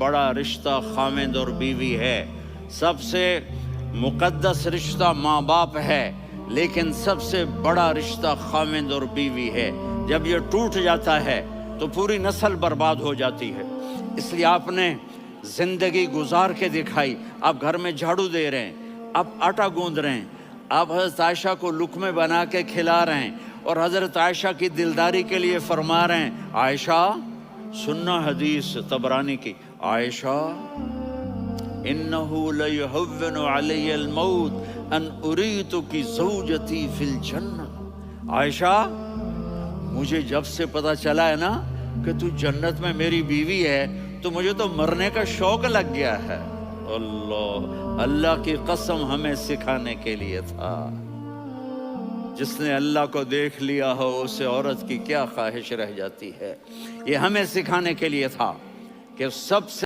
بڑا رشتہ خاوند اور بیوی ہے، سب سے مقدس رشتہ ماں باپ ہے، لیکن سب سے بڑا رشتہ خاوند اور بیوی ہے۔ جب یہ ٹوٹ جاتا ہے تو پوری نسل برباد ہو جاتی ہے۔ اس لیے آپ نے زندگی گزار کے دکھائی۔ آپ گھر میں جھاڑو دے رہے ہیں، آپ آٹا گوندھ رہے ہیں، آپ حضرت عائشہ کو لقمے بنا کے کھلا رہے ہیں، اور حضرت عائشہ کی دلداری کے لیے فرما رہے ہیں، عائشہ سننا حدیث طبرانی کی، عائشہ انہو لیہون علی الموت ان اریتک زوجتی فی الجنہ۔ عائشہ مجھے جب سے پتا چلا ہے نا کہ تو جنت میں میری بیوی ہے تو مجھے تو مرنے کا شوق لگ گیا ہے۔ اللہ کی قسم ہمیں سکھانے کے لیے تھا۔ جس نے اللہ کو دیکھ لیا ہو اسے عورت کی کیا خواہش رہ جاتی ہے۔ یہ ہمیں سکھانے کے لیے تھا کہ سب سے